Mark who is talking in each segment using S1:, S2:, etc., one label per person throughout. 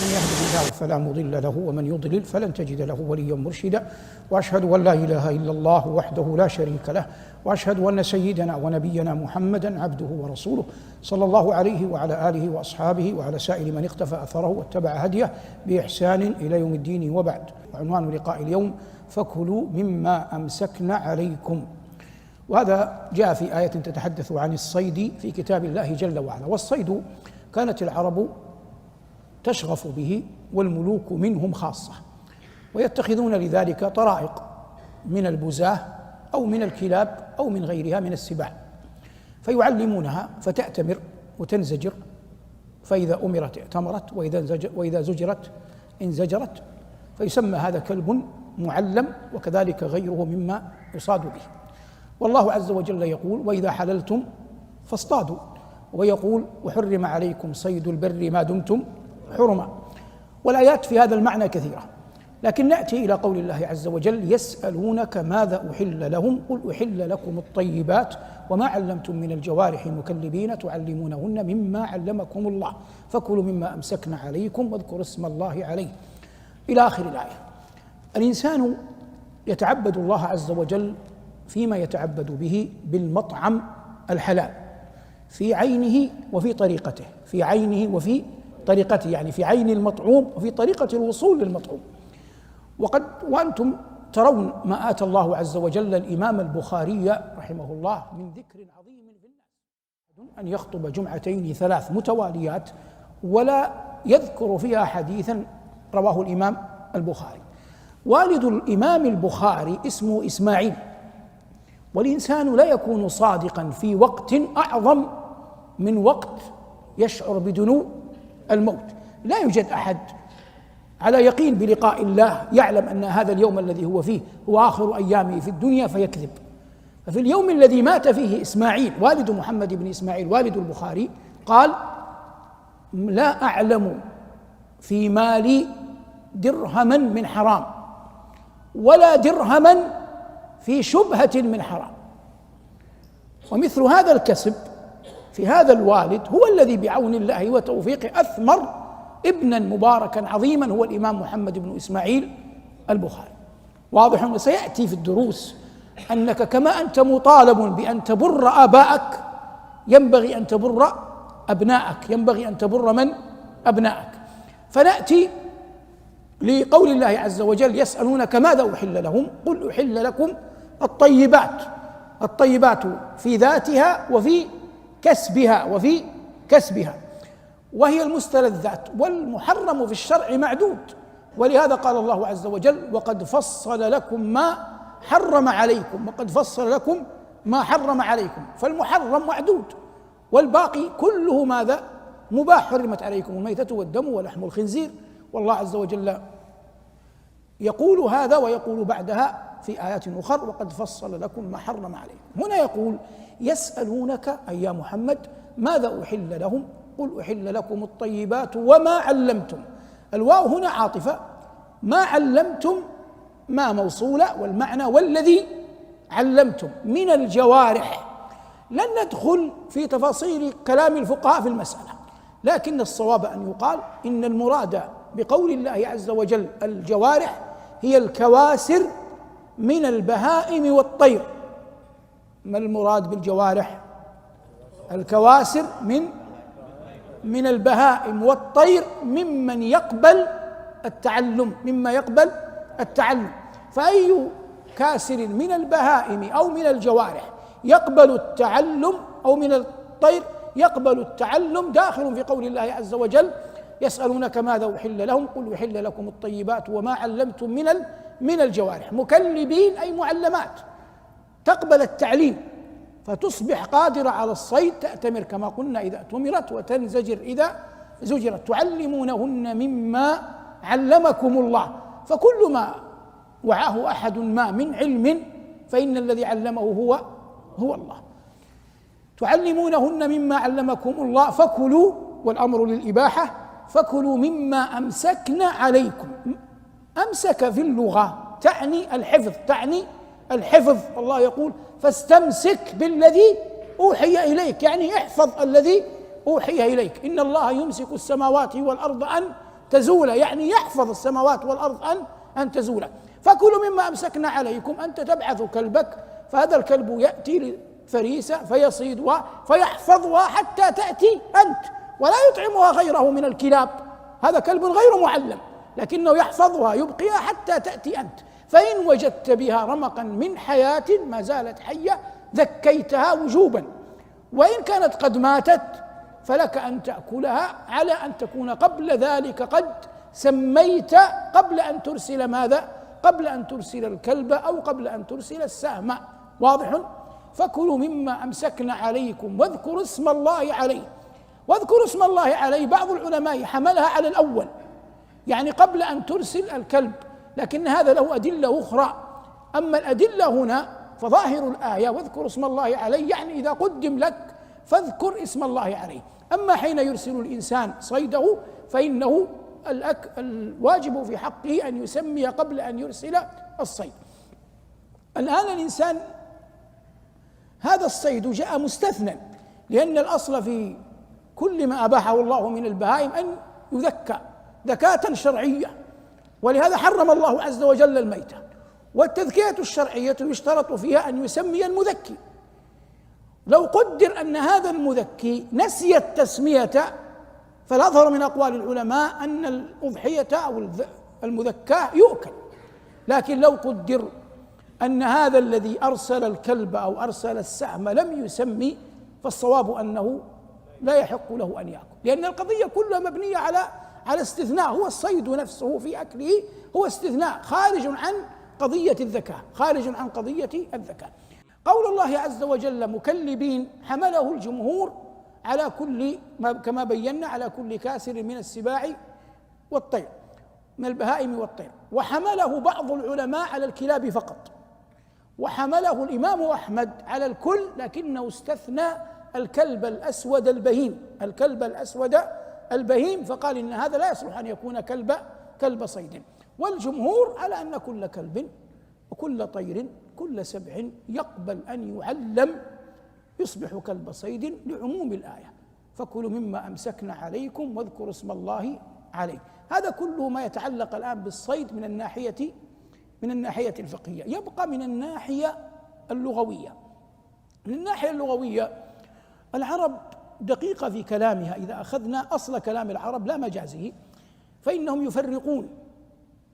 S1: من يهده الله فلا مضل له ومن يضلل فلن تجد له وليا مرشدا، وأشهد أن لا إله إلا الله وحده لا شريك له، وأشهد أن سيدنا ونبينا محمدا عبده ورسوله صلى الله عليه وعلى آله وأصحابه وعلى سائر من اقتفى أثره واتبع هديه بإحسان إلى يوم الدين. وبعد، وعنوان لقاء اليوم: فكلوا مما أمسكن عليكم. وهذا جاء في آية تتحدث عن الصيد في كتاب الله جل وعلا. والصيد كانت العرب تشغف به والملوك منهم خاصة، ويتخذون لذلك طرائق من البزاة أو من الكلاب أو من غيرها من السباع، فيعلمونها فتأتمر وتنزجر، فإذا أمرت ائتمرت وإذا زجرت انزجرت، فيسمى هذا كلب معلم، وكذلك غيره مما يصاد به. والله عز وجل يقول: وإذا حللتم فاصطادوا، ويقول: وحرم عليكم صيد البر ما دمتم حرما. والآيات في هذا المعنى كثيرة، لكن نأتي إلى قول الله عز وجل: يسألونك ماذا أحل لهم قل أحل لكم الطيبات وما علمتم من الجوارح مكلبين تعلمونهن مما علمكم الله فكلوا مما أمسكن عليكم واذكروا اسم الله عليه، إلى آخر الآية. الإنسان يتعبد الله عز وجل فيما يتعبد به بالمطعم الحلال في عينه وفي طريقته، في عينه وفي طريقته، يعني في عين المطعوم وفي طريقة الوصول للمطعوم. وأنتم ترون ما آتى الله عز وجل الإمام البخاري رحمه الله من ذكر عظيم في الناس، أن يخطب جمعتين 3 متواليات ولا يذكر فيها حديثا رواه الإمام البخاري. والد الإمام البخاري اسمه إسماعيل، والإنسان لا يكون صادقا في وقت أعظم من وقت يشعر بدنو الموت. لا يوجد أحد على يقين بلقاء الله يعلم أن هذا اليوم الذي هو فيه هو آخر أيامه في الدنيا فيكذب. ففي اليوم الذي مات فيه إسماعيل والد محمد بن إسماعيل والد البخاري قال: لا أعلم في مالي درهما من حرام ولا درهما في شبهة من حرام. ومثل هذا الكسب في هذا الوالد هو الذي بعون الله وتوفيقه أثمر ابنا مباركا عظيما هو الإمام محمد بن إسماعيل البخاري. واضح، وسيأتي في الدروس أنك كما أنت مطالب بأن تبر آباءك ينبغي أن تبر أبناءك، ينبغي أن تبر من؟ أبناءك. فنأتي لقول الله عز وجل: يسألونك ماذا أحل لهم قل أحل لكم الطيبات. الطيبات في ذاتها وفي كسبها وهي المستلذات، والمحرم في الشرع معدود. ولهذا قال الله عز وجل: وقد فصل لكم ما حرم عليكم، وقد فصل لكم ما حرم عليكم. فالمحرم معدود، والباقي كله ماذا؟ مباح. حرمت عليكم الميتة والدم ولحم الخنزير. والله عز وجل يقول هذا ويقول بعدها في آيات أخرى: وقد فصل لكم ما حرم عليكم. هنا يقول: يسألونك أي يا محمد ماذا أحل لهم قل أحل لكم الطيبات وما علمتم. الواو هنا عاطفة، ما علمتم ما موصولة، والمعنى والذي علمتم من الجوارح. لن ندخل في تفاصيل كلام الفقهاء في المسألة، لكن الصواب أن يقال إن المراد بقول الله عز وجل الجوارح هي الكواسر من البهائم والطير. ما المراد بالجوارح؟ الكواسر من البهائم والطير مما يقبل التعلم. فأي كاسر من البهائم أو من الجوارح يقبل التعلم أو من الطير يقبل التعلم داخل في قول الله عز وجل: يسألونك ماذا أحل لهم قل أحل لكم الطيبات وما علمتم من الجوارح. مكلبين أي معلمات تقبل التعليم فتصبح قادرة على الصيد، تأتمر كما قلنا إذا أتمرت وتنزجر إذا زجرت. تعلمونهن مما علمكم الله. فكل ما وعاه أحد ما من علم فإن الذي علمه هو الله. تعلمونهن مما علمكم الله فكلوا، والأمر للإباحة، فكلوا مما أمسكن عليكم. أمسك في اللغة تعني الحفظ. الله يقول: فاستمسك بالذي أوحي إليك، يعني احفظ الذي أوحي إليك. إن الله يمسك السماوات والأرض أن تزول، يعني يحفظ السماوات والأرض أن تزول. فكلوا مما أمسكنا عليكم. أنت تبعث كلبك، فهذا الكلب يأتي لفريسة فيصيد فيحفظها حتى تأتي أنت، ولا يطعمها غيره من الكلاب. هذا كلب غير معلم، لكنه يحفظها يبقيها حتى تأتي أنت. فإن وجدت بها رمقا من حياة ما زالت حية ذكيتها وجوبا، وإن كانت قد ماتت فلك أن تأكلها، على أن تكون قبل ذلك قد سميت قبل أن ترسل ماذا؟ قبل أن ترسل الكلب أو قبل أن ترسل السهم. واضح؟ فكلوا مما أمسكنا عليكم واذكروا اسم الله عليه. واذكروا اسم الله عليه، بعض العلماء حملها على الأول، يعني قبل أن ترسل الكلب، لكن هذا له أدلة أخرى. أما الأدلة هنا فظاهر الآية واذكروا اسم الله عليه، يعني إذا قدم لك فاذكر اسم الله عليه. أما حين يرسل الإنسان صيده فإنه الواجب في حقه أن يسمي قبل أن يرسل الصيد. الآن الإنسان هذا الصيد جاء مستثنى، لأن الأصل في كل ما أباحه الله من البهائم أن يذكى ذكاة شرعية، ولهذا حرم الله عز وجل الميتة. والتذكية الشرعية يشترط فيها أن يسمي المذكي. لو قدر أن هذا المذكي نسي التسمية فالأظهر من أقوال العلماء أن الأضحية أو المذكاة يؤكل. لكن لو قدر أن هذا الذي أرسل الكلب أو أرسل السهم لم يسمي، فالصواب أنه لا يحق له أن يأكل، لأن القضية كلها مبنية على استثناء. هو الصيد نفسه في أكله هو استثناء خارج عن قضية الذكاء، خارج عن قضية الذكاء. قول الله عز وجل مكلبين حمله الجمهور على كل كما بينا على كل كاسر من السباع والطير، من البهائم والطير، وحمله بعض العلماء على الكلاب فقط، وحمله الإمام أحمد على الكل، لكنه استثنى الكلب الأسود البهيم، الكلب الأسود البهيم، فقال إن هذا لا يصلح أن يكون كلب صيد. والجمهور على أن كل كلب وكل طير كل سبع يقبل أن يعلم يصبح كلب صيد لعموم الآية. فكلوا مما أمسكنا عليكم واذكروا اسم الله عليه. هذا كله ما يتعلق الآن بالصيد من الناحية الفقهية. يبقى من الناحية اللغوية. من الناحية اللغوية العرب دقيقة في كلامها. إذا أخذنا أصل كلام العرب لا مجازه، فإنهم يفرقون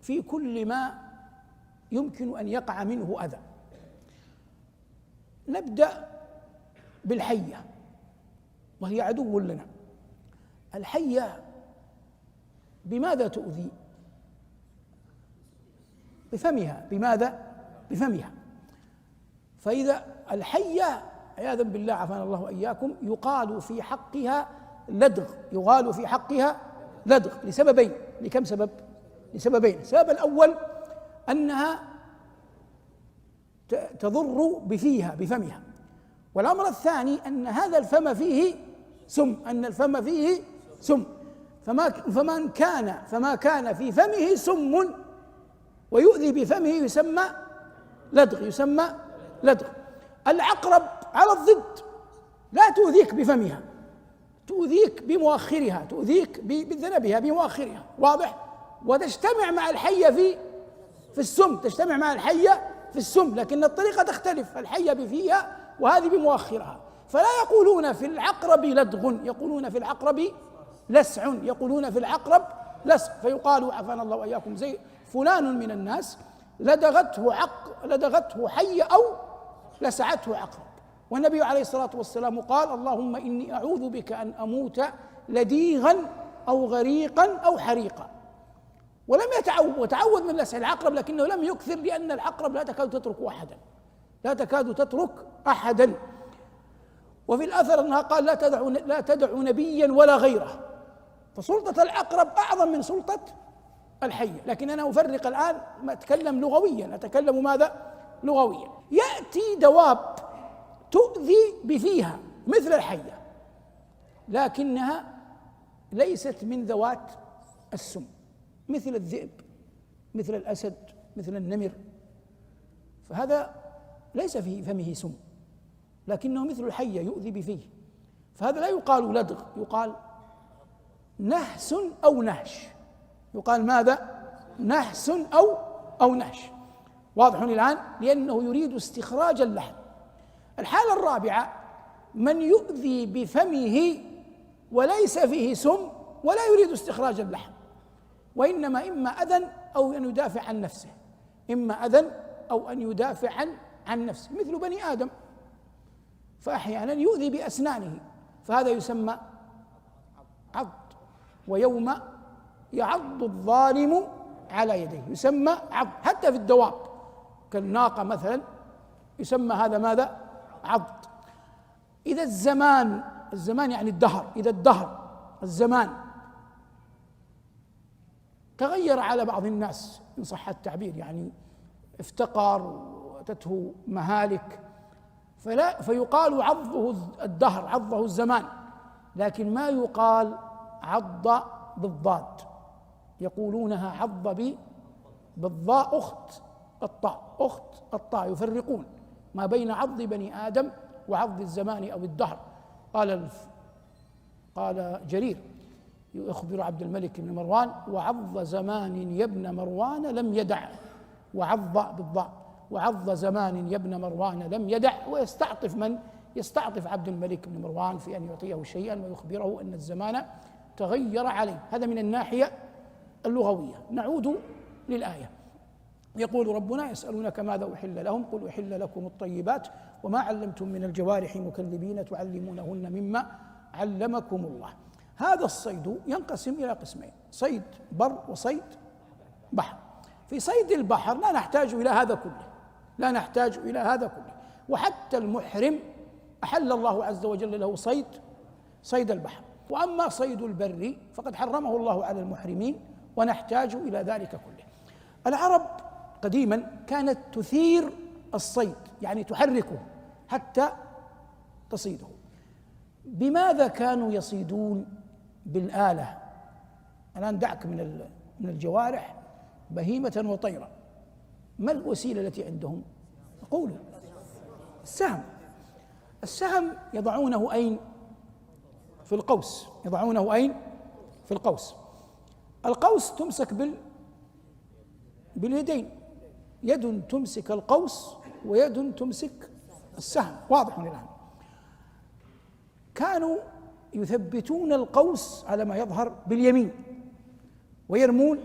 S1: في كل ما يمكن أن يقع منه أذى. نبدأ بالحية وهي عدو لنا. الحية بماذا تؤذي؟ بفمها. بماذا؟ بفمها. فإذا الحية عياذا بالله عافانا الله وإياكم يقال في حقها لدغ، يقال في حقها لدغ لسببين. لكم سبب؟ لسببين. السبب الأول أنها تضر بفمها، والأمر الثاني أن هذا الفم فيه سم، أن الفم فيه سم، فما كان في فمه سم ويؤذي بفمه يسمى لدغ. العقرب على الضد، لا تؤذيك بفمها، تؤذيك بمؤخرها، تؤذيك بذنبها بمؤخرها. واضح؟ وتجتمع مع الحية في السم، تجتمع مع الحية في السم، لكن الطريقة تختلف، الحية بفيها وهذه بمؤخرها. فلا يقولون في العقرب لدغ، يقولون في العقرب لسع، يقولون في العقرب لسع. فيقال عافانا الله وإياكم زي فلان من الناس لدغته حية أو لسعته عقرب. والنبي عليه الصلاة والسلام قال اللهم إني أعوذ بك أن أموت لديغا أو غريقا أو حريقا. ولم وتعوذ من لسع العقرب، لكنه لم يكثر، لأن العقرب لا تكاد تترك أحدا. وفي الأثر أنها قال لا تدع نبيا ولا غيره. فسلطة العقرب أعظم من سلطة الحية. لكن أنا أفرق الآن، ما أتكلم لغويا، أتكلم ماذا؟ لغويا. يأتي دواب تؤذي بفيها مثل الحية، لكنها ليست من ذوات السم، مثل الذئب، مثل الأسد، مثل النمر، فهذا ليس في فمه سم، لكنه مثل الحية يؤذي بفيه. فهذا لا يقال لدغ، يقال نهس أو نهش. يقال ماذا؟ نحس أو نحش. واضح الآن؟ لأنه يريد استخراج اللحم. الحالة الرابعة من يؤذي بفمه وليس فيه سم ولا يريد استخراج اللحم، وإنما إما أذى أو أن يدافع عن نفسه، إما أذى أو أن يدافع عن نفسه، مثل بني آدم، فأحيانا يؤذي بأسنانه، فهذا يسمى عض. ويوم يعض الظالم على يديه يسمى عض. حتى في الدواب كالناقة مثلا يسمى هذا ماذا؟ عض. إذا الزمان يعني الدهر، إذا الزمان تغير على بعض الناس إن صح التعبير، يعني افتقر وأتته مهالك، فيقال عضه الدهر، عضه الزمان، لكن ما يقال عض بالضاد، يقولونها عض بالضاء أخت الطاء، يفرقون ما بين عض بني آدم وعض الزمان أو الدهر. قال جرير يخبر عبد الملك بن مروان: وعض زمان يا ابن مروان لم يدع، وعض بالضاء، وعض زمان يا ابن مروان لم يدع، يستعطف عبد الملك بن مروان في أن يعطيه شيئا ويخبره أن الزمان تغير عليه. هذا من الناحية اللغوية. نعود للآية. يقول ربنا: يسألونك ماذا أحل لهم قل أحل لكم الطيبات وما علمتم من الجوارح مكذبين تعلمونهن مما علمكم الله. هذا الصيد ينقسم إلى قسمين: صيد بر وصيد بحر. في صيد البحر لا نحتاج إلى هذا كله، وحتى المحرم أحل الله عز وجل له صيد البحر. وأما صيد البر فقد حرمه الله على المحرمين ونحتاج إلى ذلك كله. العرب قديما كانت تثير الصيد، يعني تحركه حتى تصيده. بماذا كانوا يصيدون؟ بالآلة. الآن دعك من الجوارح بهيمة وطيرا، ما الوسيلة التي عندهم؟ قولوا: السهم يضعونه أين؟ في القوس. القوس تمسك باليدين، يد تمسك القوس ويد تمسك السهم. واضح الآن؟ كانوا يثبتون القوس على ما يظهر باليمين ويرمون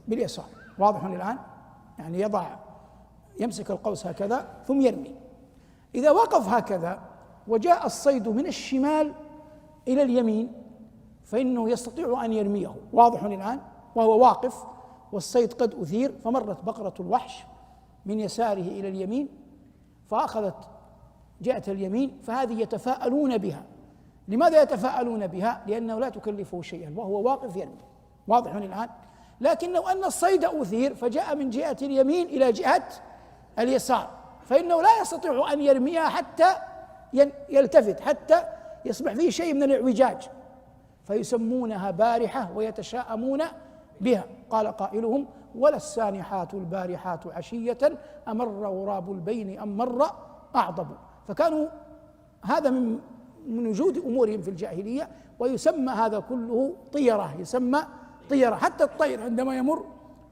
S1: باليسار. واضح الآن؟ يعني يمسك القوس هكذا ثم يرمي. إذا وقف هكذا وجاء الصيد من الشمال إلى اليمين فإنه يستطيع أن يرميه. واضح الآن؟ وهو واقف والصيد قد أثير، فمرت بقرة الوحش من يساره إلى اليمين فأخذت جهة اليمين، فهذه يتفاءلون بها. لماذا يتفاءلون بها؟ لأنه لا تكلفه شيئا وهو واقف يرمي. واضح الآن؟ لكن لو أن الصيد أثير فجاء من جهة اليمين إلى جهة اليسار فإنه لا يستطيع أن يرميها حتى يلتفت، حتى يصبح فيه شيء من الاعوجاج، فيسمونها بارحة ويتشاءمون بها. قال قائلهم: ولا السانحات البارحات عشية أمر غراب البين أم مر أعضب. فكانوا هذا من وجود أمورهم في الجاهلية، ويسمى هذا كله طيرة، يسمى طيرة. حتى الطير عندما يمر،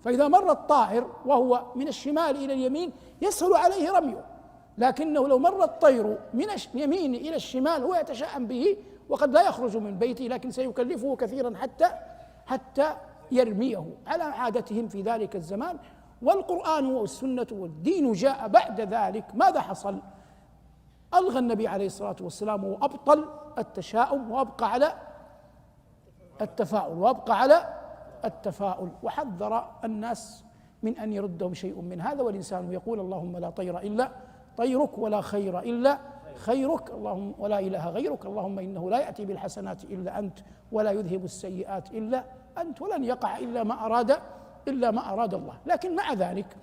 S1: فإذا مر الطائر وهو من الشمال إلى اليمين يسهل عليه رميه، لكنه لو مر الطير من اليمين إلى الشمال هو يتشاءم به وقد لا يخرج من بيته، لكن سيكلفه كثيرا حتى يرميه على عادتهم في ذلك الزمان. والقرآن والسنة والدين جاء بعد ذلك. ماذا حصل؟ ألغى النبي عليه الصلاة والسلام وأبطل التشاؤم وأبقى على التفاؤل، وحذر الناس من أن يردهم شيء من هذا. والإنسان يقول: اللهم لا طير إلا طيرك ولا خير إلا خيرك، اللهم ولا إله غيرك، اللهم إنه لا يأتي بالحسنات إلا أنت ولا يذهب السيئات إلا أنت، ولن يقع إلا ما أراد الله. لكن مع ذلك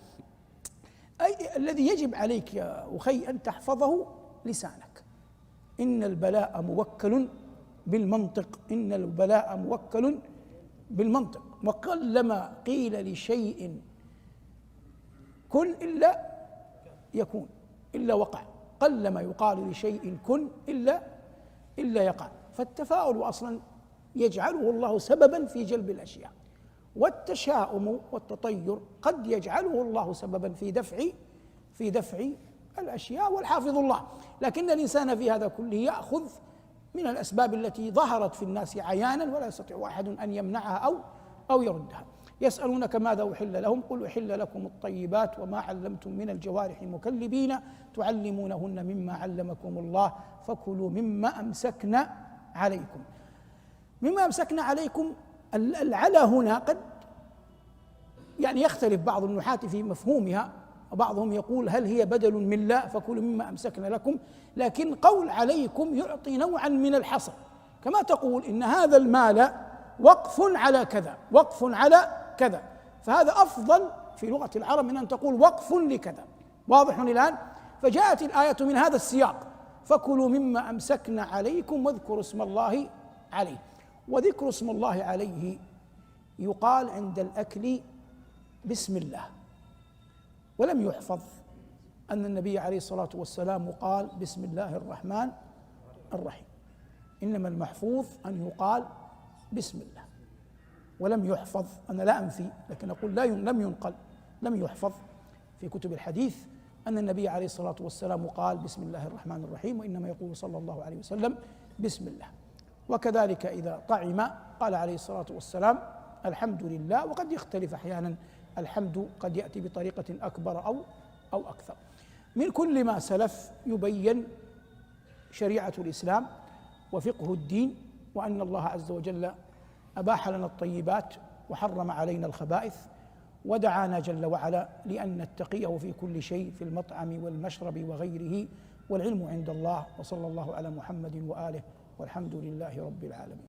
S1: الذي يجب عليك يا أخي أن تحفظه لسانك. إن البلاء موكل بالمنطق، وقلما قيل لشيء كن إلا يكون إلا وقع، قلما يقال لشيء كن إلا يقع. فالتفاؤل أصلا يجعله الله سببا في جلب الأشياء، والتشاؤم والتطير قد يجعله الله سببا في دفع الأشياء، والحافظ الله. لكن الإنسان في هذا كله يأخذ من الأسباب التي ظهرت في الناس عيانا ولا يستطيع أحد أن يمنعها أو يردها. يسألونك ماذا أحل لهم، قل أحل لكم الطيبات وما علمتم من الجوارح مكلبين تعلمونهن مما علمكم الله فكلوا مما أمسكن عليكم. مما أمسكن عليكم، العلى هنا قد يعني يختلف بعض النحاة في مفهومها، وبعضهم يقول هل هي بدل من لا فكلوا مما أمسكن لكم، لكن قول عليكم يعطي نوعا من الحصر، كما تقول إن هذا المال وقف على كذا، وقف على كذا، فهذا أفضل في لغة العرب من أن تقول وقف لكذا. واضح الآن؟ فجاءت الآية من هذا السياق، فكلوا مما أمسكن عليكم واذكروا اسم الله عليه. وذكر اسم الله عليه يقال عند الأكل بسم الله، ولم يحفظ أن النبي عليه الصلاة والسلام قال بسم الله الرحمن الرحيم، إنما المحفوظ أن يقال بسم الله. ولم يحفظ، أنا لا أنفي لكن أقول لم ينقل، لم يحفظ في كتب الحديث أن النبي عليه الصلاة والسلام قال بسم الله الرحمن الرحيم، وإنما يقول صلى الله عليه وسلم بسم الله. وكذلك إذا طعم قال عليه الصلاة والسلام الحمد لله، وقد يختلف أحيانا الحمد قد يأتي بطريقة أكبر أو أكثر. من كل ما سلف يبين شريعة الإسلام وفقه الدين، وأن الله عز وجل أباح لنا الطيبات وحرم علينا الخبائث، ودعانا جل وعلا لأن نتقيه في كل شيء في المطعم والمشرب وغيره، والعلم عند الله. وصلى الله على محمد وآله، والحمد لله رب العالمين.